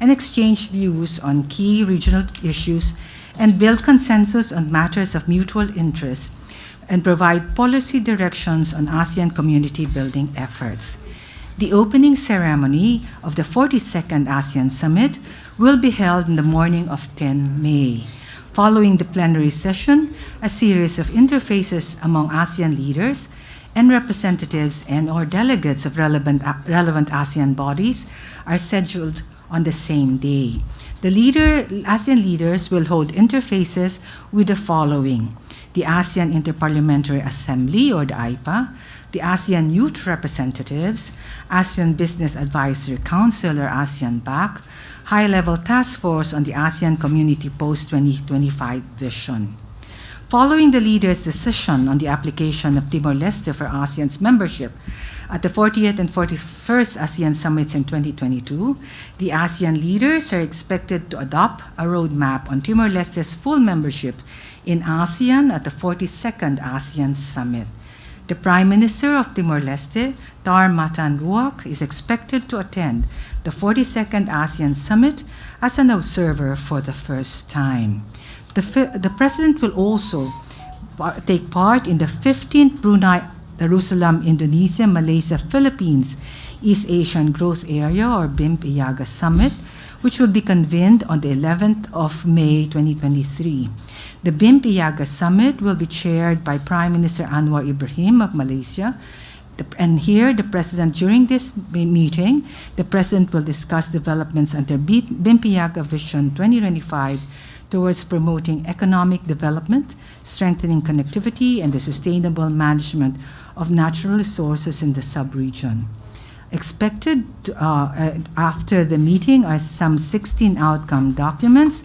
and exchange views on key regional issues and build consensus on matters of mutual interest and provide policy directions on ASEAN community building efforts. The opening ceremony of the 42nd ASEAN Summit will be held in the morning of 10 May. Following the plenary session, a series of interfaces among ASEAN leaders and representatives and/or delegates of relevant ASEAN bodies are scheduled on the same day. The ASEAN leaders will hold interfaces with the following: the ASEAN Interparliamentary Assembly, or the AIPA, the ASEAN Youth Representatives, ASEAN Business Advisory Council, or ASEAN BAC, High-Level Task Force on the ASEAN Community Post-2025 Vision. Following the leaders' decision on the application of Timor-Leste for ASEAN's membership at the 40th and 41st ASEAN Summits in 2022, the ASEAN leaders are expected to adopt a roadmap on Timor-Leste's full membership in ASEAN at the 42nd ASEAN Summit. The Prime Minister of Timor-Leste, Tar Matan Ruak, is expected to attend the 42nd ASEAN Summit as an observer for the first time. The President will also take part in the 15th Brunei, Darussalam, Indonesia, Malaysia, Philippines East Asian Growth Area, or BIMP-IAGA Summit, which will be convened on the 11th of May 2023. The BIMP-IAGA Summit will be chaired by Prime Minister Anwar Ibrahim of Malaysia. And here, during this meeting, the President will discuss developments under BIMP-IAGA Vision 2025 towards promoting economic development, strengthening connectivity, and the sustainable management of natural resources in the sub-region. Expected after the meeting are some 16 outcome documents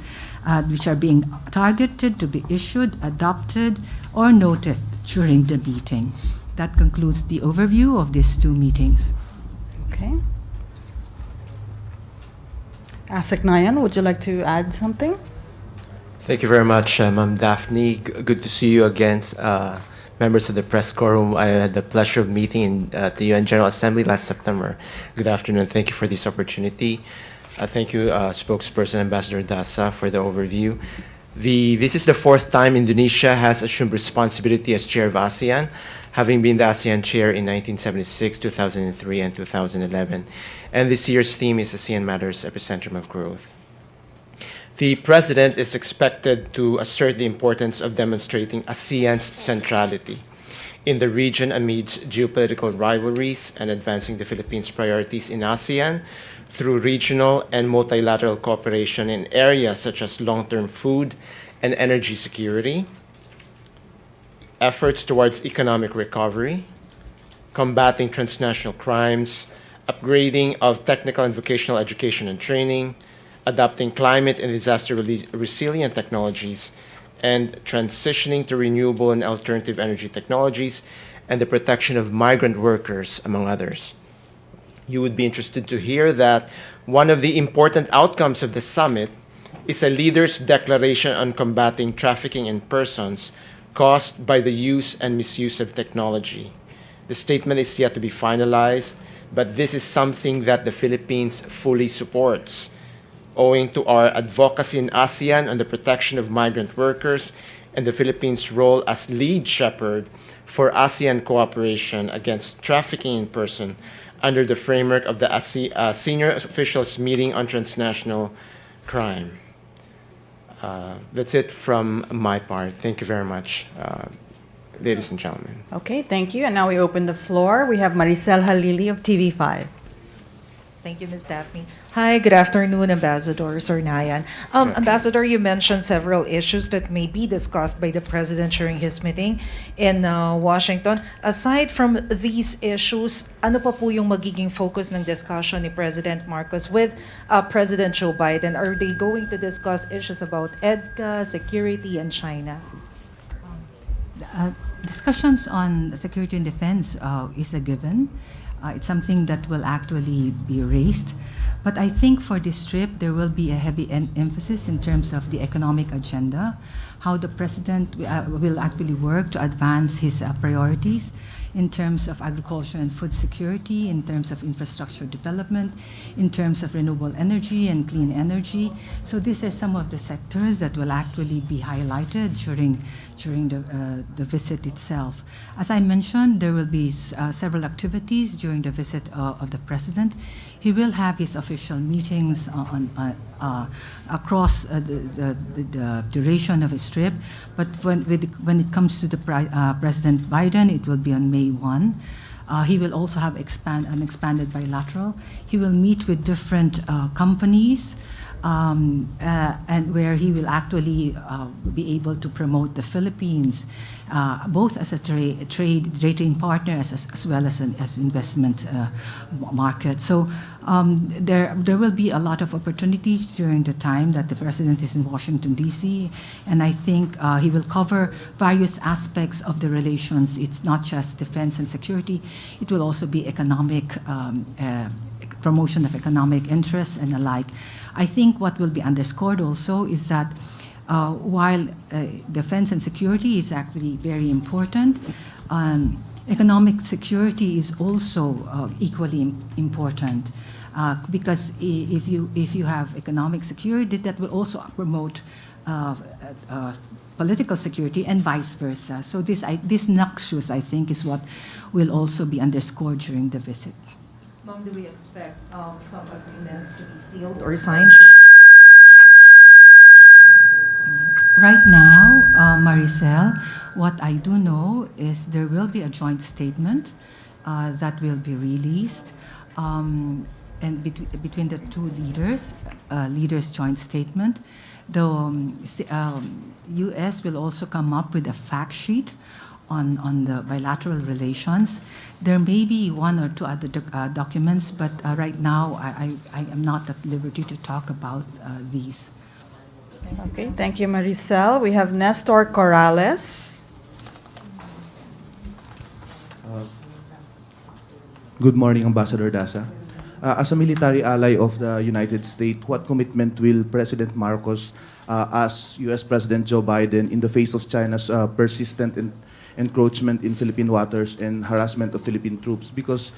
which are being targeted to be issued, adopted, or noted during the meeting. That concludes the overview of these two meetings. Okay. Asik Nayan, would you like to add something? Thank you very much, Ma'am Daphne. Good to see you again, members of the press corps whom I had the pleasure of meeting at the UN General Assembly last September. Good afternoon. Thank you for this opportunity. Thank you, Spokesperson Ambassador Dasa, for the overview. This is the fourth time Indonesia has assumed responsibility as chair of ASEAN, having been the ASEAN chair in 1976, 2003, and 2011. And this year's theme is ASEAN Matters, Epicentrum of Growth. The President is expected to assert the importance of demonstrating ASEAN's centrality in the region amidst geopolitical rivalries and advancing the Philippines' priorities in ASEAN through regional and multilateral cooperation in areas such as long-term food and energy security, efforts towards economic recovery, combating transnational crimes, upgrading of technical and vocational education and training, adopting climate and disaster resilient technologies, and transitioning to renewable and alternative energy technologies, and the protection of migrant workers, among others. You would be interested to hear that one of the important outcomes of the summit is a leader's declaration on combating trafficking in persons caused by the use and misuse of technology. The statement is yet to be finalized, but this is something that the Philippines fully supports, owing to our advocacy in ASEAN on the protection of migrant workers and the Philippines' role as lead shepherd for ASEAN cooperation against trafficking in person under the framework of the Senior Officials Meeting on Transnational Crime. That's it from my part. Thank you very much, ladies and gentlemen. Okay, thank you. And now we open the floor. We have Maricel Halili of TV5. Thank you, Ms. Daphne. Hi, good afternoon, Ambassador Sornayan. Ambassador, you mentioned several issues that may be discussed by the President during his meeting in Washington. Aside from these issues, ano pa po yung magiging focus ng discussion ni President Marcos with President Joe Biden? Are they going to discuss issues about EDCA, security, and China? Discussions on security and defense is a given. It's something that will actually be raised. But I think for this trip, there will be a heavy emphasis in terms of the economic agenda, how the president will actually work to advance his priorities in terms of agriculture and food security, in terms of infrastructure development, in terms of renewable energy and clean energy. So these are some of the sectors that will actually be highlighted during the visit itself. As I mentioned, there will be several activities during the visit of the president. He will have his official meetings across the duration of his trip, but when it comes to the President Biden, it will be on May 1. He will also have an expanded bilateral. He will meet with different companies, and where he will actually be able to promote the Philippines, both as a trading partner as well as investment market. So there will be a lot of opportunities during the time that the president is in Washington, D.C., and I think he will cover various aspects of the relations. It's not just defense and security. It will also be economic promotion of economic interests and the like. I think what will be underscored also is that while defense and security is actually very important, economic security is also equally important, because if you have economic security, that will also promote political security and vice versa. So this nexus, I think, is what will also be underscored during the visit. Ma'am, do we expect some agreements to be sealed or signed? Right now, Maricel, what I do know is there will be a joint statement that will be released, and between the two leaders' joint statement. The U.S. will also come up with a fact sheet on the bilateral relations. There may be one or two other documents, but right now I am not at liberty to talk about these. Okay, thank you, Maricel. We have Nestor Corrales. Good morning, Ambassador Daza. As a military ally of the United States, what commitment will President Marcos ask U.S. President Joe Biden in the face of China's persistent encroachment in Philippine waters and harassment of Philippine troops? Because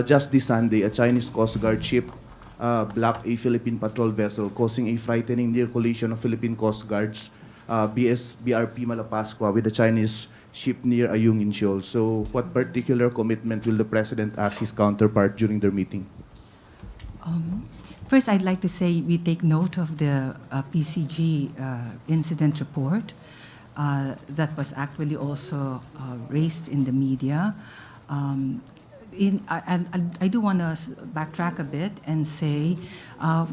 just this Sunday, a Chinese Coast Guard ship blocked a Philippine patrol vessel, causing a frightening near collision of Philippine Coast Guard's BRP Malapascua with the Chinese ship near Ayungin Shoal. So what particular commitment will the President ask his counterpart during their meeting? First, I'd like to say we take note of the PCG Incident Report that was actually also raised in the media. I do want to backtrack a bit and say,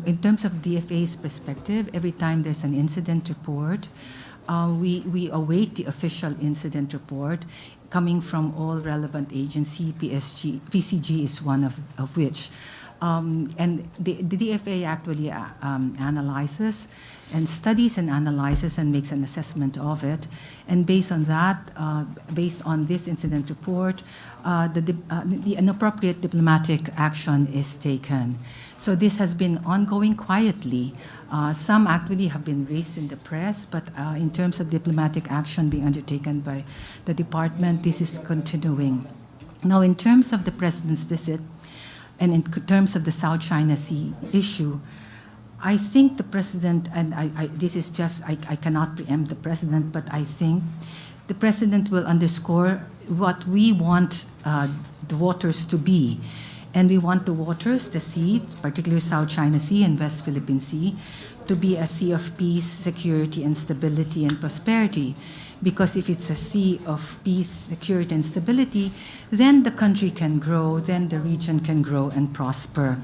in terms of DFA's perspective, every time there's an incident report, we await the official incident report coming from all relevant agencies. PCG is one of which. And the DFA actually analyzes and studies and analyzes and makes an assessment of it. And based on that, based on this incident report, the inappropriate diplomatic action is taken. So this has been ongoing quietly. Some actually have been raised in the press, but in terms of diplomatic action being undertaken by the department, this is continuing. Now, in terms of the president's visit, and in terms of the South China Sea issue, I think the president, and this is just, I cannot preempt the president, but I think the president will underscore what we want the waters to be. And we want the waters, the sea, particularly South China Sea and West Philippine Sea, to be a sea of peace, security, and stability and prosperity. Because if it's a sea of peace, security, and stability, then the country can grow, then the region can grow and prosper.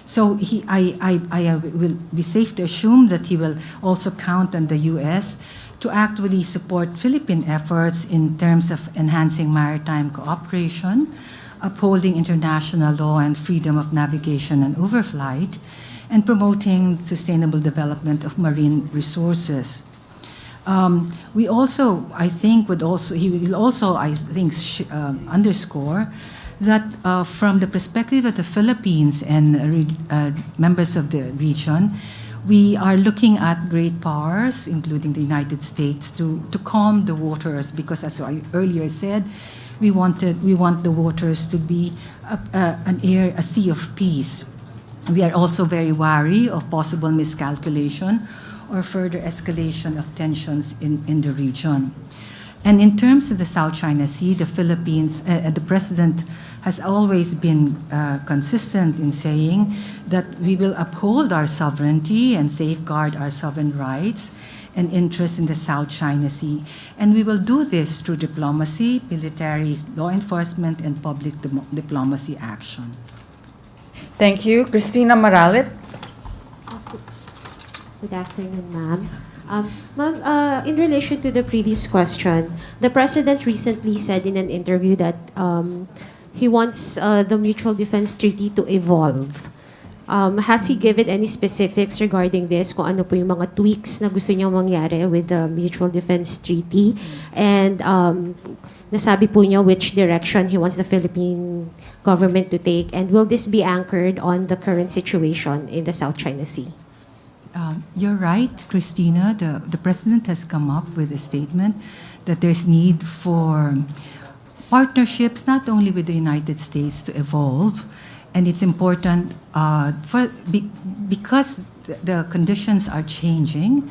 So I will be safe to assume that he will also count on the U.S. to actually support Philippine efforts in terms of enhancing maritime cooperation, upholding international law and freedom of navigation and overflight, and promoting sustainable development of marine resources. He will also, I think, underscore that from the perspective of the Philippines and members of the region, we are looking at great powers, including the United States, to calm the waters, because as I earlier said, we want the waters to be a sea of peace. We are also very wary of possible miscalculation or further escalation of tensions in the region. And in terms of the South China Sea, the Philippines, the President has always been consistent in saying that we will uphold our sovereignty and safeguard our sovereign rights and interests in the South China Sea. And we will do this through diplomacy, military, law enforcement, and public diplomacy action. Thank you. Christina Maralit. Good afternoon, ma'am. Ma'am, in relation to the previous question, the President recently said in an interview that he wants the Mutual Defense Treaty to evolve. Has he given any specifics regarding this, kung ano po yung mga tweaks na gusto niyang mangyari with the Mutual Defense Treaty? And nasabi po niya which direction he wants the Philippine government to take, and will this be anchored on the current situation in the South China Sea? You're right, Christina. The President has come up with a statement that there's need for partnerships not only with the United States to evolve, and it's important because the conditions are changing.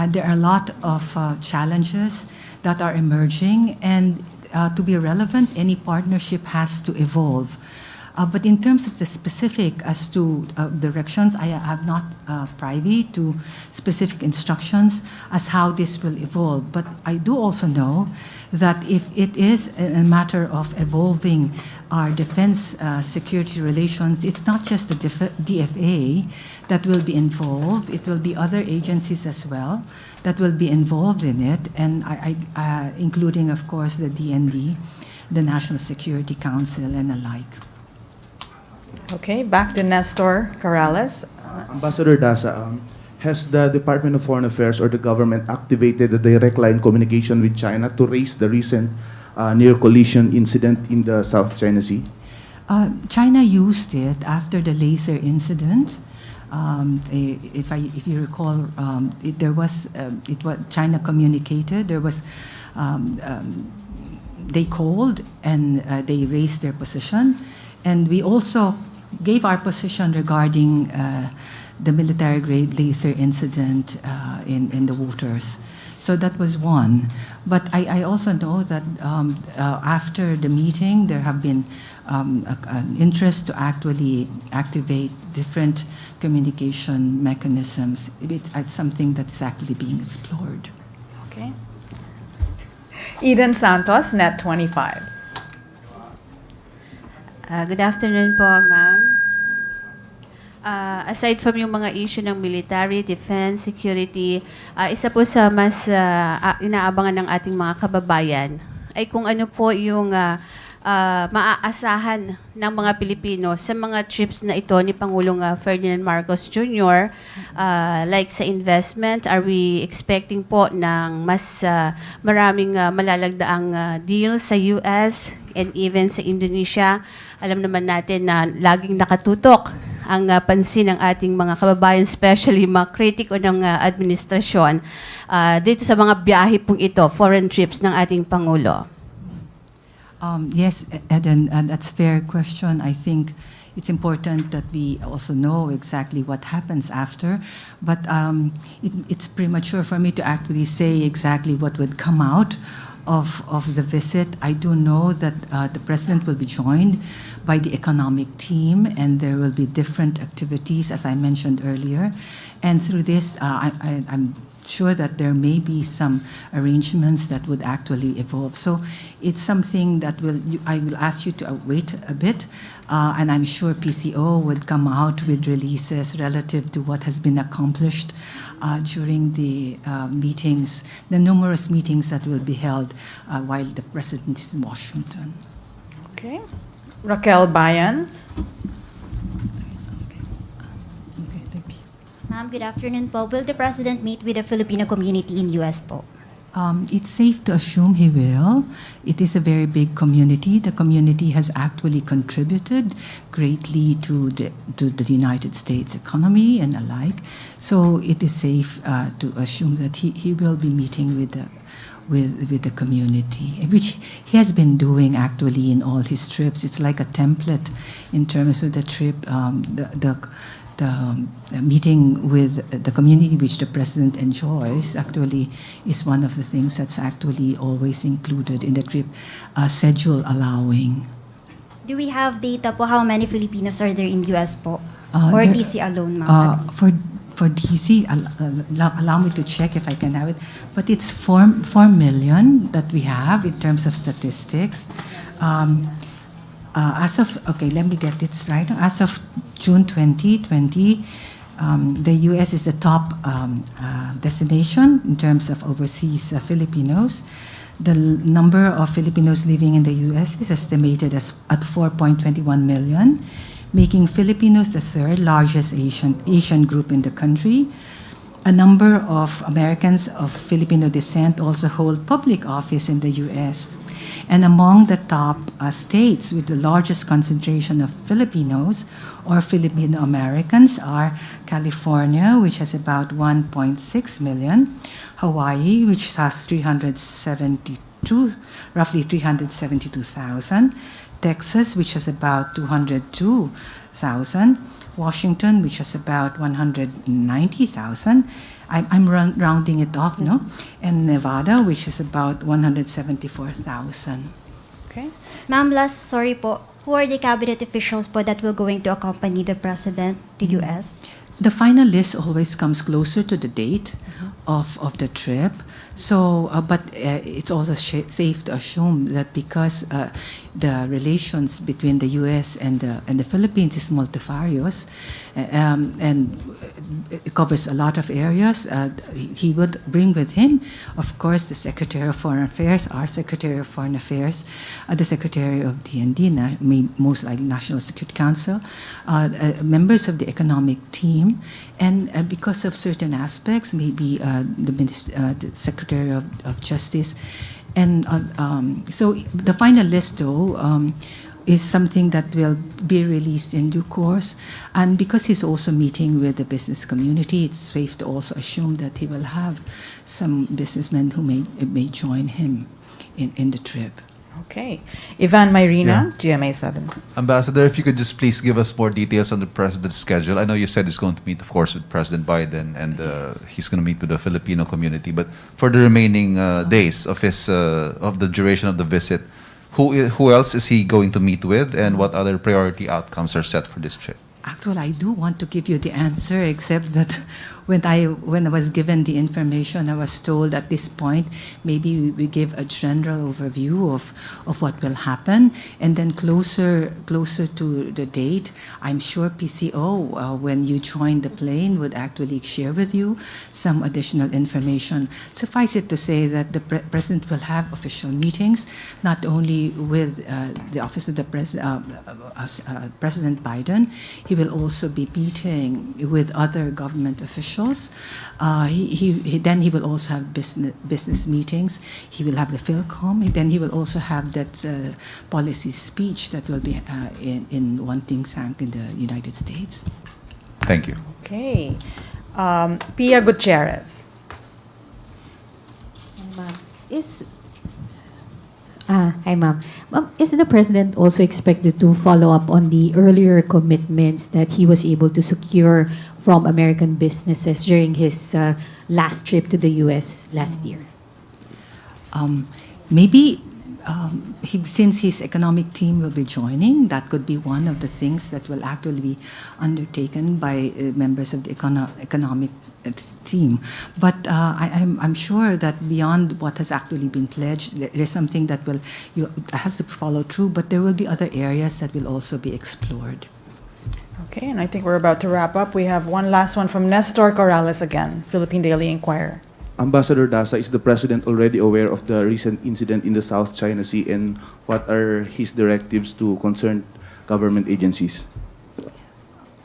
There are a lot of challenges that are emerging, and to be relevant, any partnership has to evolve. But in terms of the specific as to directions, I have not privy to specific instructions as how this will evolve. But I do also know that if it is a matter of evolving our defense security relations, it's not just the DFA that will be involved. It will be other agencies as well that will be involved in it, and including, of course, the DND, the National Security Council, and the like. Okay, back to Nestor Corrales. Ambassador Dasa, has the Department of Foreign Affairs or the government activated a direct line communication with China to raise the recent near collision incident in the South China Sea? China used it after the laser incident. If you recall, China communicated. There was they called and they raised their position, and we also gave our position regarding the military-grade laser incident in the waters. So that was one. But I also know that after the meeting, there have been an interest to actually activate different communication mechanisms. It's something that is actually being explored. Okay. Eden Santos, Net 25. Good afternoon po, ma'am. Aside from yung mga issue ng military, defense, security, isa po sa mas inaabangan ng ating mga kababayan ay kung ano po yung maaasahan ng mga Pilipino sa mga trips na ito ni Pangulong Ferdinand Marcos Jr. Like sa investment, are we expecting po ng mas maraming malalagdaang deal sa US and even sa Indonesia? Alam naman natin na laging nakatutok ang pansin ng ating mga kababayan, especially mga kritiko ng administrasyon, dito sa mga biyahe pong ito, foreign trips ng ating Pangulo. Yes, Eden, that's a fair question. I think it's important that we also know exactly what happens after, but it's premature for me to actually say exactly what would come out of the visit. I do know that the President will be joined by the economic team, and there will be different activities, as I mentioned earlier. And through this, I'm sure that there may be some arrangements that would actually evolve. So it's something that I will ask you to wait a bit, and I'm sure PCO would come out with releases relative to what has been accomplished during the meetings, the numerous meetings that will be held while the President is in Washington. Okay. Raquel Bayan. Ma'am, good afternoon po. Will the President meet with the Filipino community in US po? It's safe to assume he will. It is a very big community. The community has actually contributed greatly to the United States economy and alike. So it is safe to assume that he will be meeting with the community, which he has been doing actually in all his trips. It's like a template in terms of the trip, the meeting with the community which the president enjoys actually is one of the things that's actually always included in the trip schedule allowing. Do we have data po how many Filipinos are there in US po? Or There- DC alone, ma'am? For DC, allow me to check if I can have it, but it's 4 million that we have in terms of statistics. Let me get this right. As of June 2020, the U.S. is the top destination in terms of overseas Filipinos. The number of Filipinos living in the U.S. is estimated at 4.21 million, making Filipinos the third largest Asian group in the country. A number of Americans of Filipino descent also hold public office in the U.S. And among the top states with the largest concentration of Filipinos or Filipino Americans are California, which has about 1.6 million, Hawaii, which has roughly 372,000, Texas, which has about 202,000, Washington, which has about 190,000. I'm rounding it off, no? And Nevada, which is about 174,000. Okay. Ma'am, sorry po, who are the cabinet officials po that will going to accompany the president to US? The final list always comes closer to the date of the trip. So, but it's also safe to assume that because the relations between the U.S. and the Philippines is multifarious, and it covers a lot of areas, he would bring with him, of course, the Secretary of Foreign Affairs, our Secretary of Foreign Affairs, the Secretary of DND, most likely National Security Council, members of the economic team, and because of certain aspects, maybe the Secretary of Justice. And so the final list, though, is something that will be released in due course. And because he's also meeting with the business community, it's safe to also assume that he will have some businessmen who may join him in the trip. Okay. Ivan Mayrina, GMA7. Ambassador, if you could just please give us more details on the president's schedule. I know you said he's going to meet, of course, with President Biden, and he's going to meet with the Filipino community. But for the remaining days of the duration of the visit, who else is he going to meet with, and what other priority outcomes are set for this trip? Actually, I do want to give you the answer, except that when I was given the information, I was told at this point, maybe we give a general overview of what will happen, and then closer to the date, I'm sure PCO, when you join the plane, would actually share with you some additional information. Suffice it to say that the President will have official meetings, not only with the Office of the President Biden, he will also be meeting with other government officials. Then he will also have business meetings. He will have the Philcom. And then he will also have that policy speech that will be in one think tank in the United States. Thank you. Okay. Pia Gutierrez. Ma'am, hi, ma'am. Is the president also expected to follow up on the earlier commitments that he was able to secure from American businesses during his last trip to the U.S. last year? Maybe since his economic team will be joining, that could be one of the things that will actually be undertaken by members of the economic team. But I'm sure that beyond what has actually been pledged, there's something that has to follow through, but there will be other areas that will also be explored. Okay, and I think we're about to wrap up. We have one last one from Nestor Corrales again, Philippine Daily Inquirer. Ambassador Daza, is the president already aware of the recent incident in the South China Sea, and what are his directives to concerned government agencies?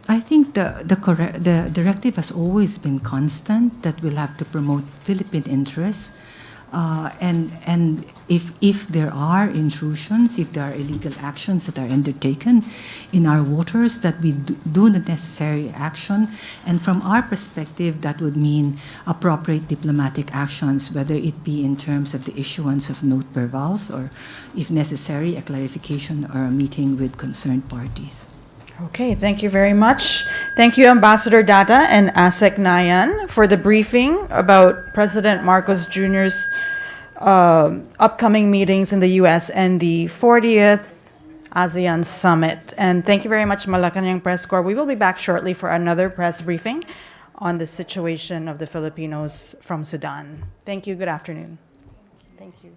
I think the directive has always been constant that we'll have to promote Philippine interests And if there are intrusions, if there are illegal actions that are undertaken in our waters, that we do the necessary action. And from our perspective, that would mean appropriate diplomatic actions, whether it be in terms of the issuance of note per vals, or if necessary, a clarification or a meeting with concerned parties. Okay, thank you very much. Thank you, Ambassador Data and ASEC Nayan, for the briefing about President Marcos Jr.'s upcoming meetings in the U.S. and the 40th ASEAN Summit. And thank you very much, Malacanang Press Corps. We will be back shortly for another press briefing on the situation of the Filipinos from Sudan. Thank you. Good afternoon. Thank you.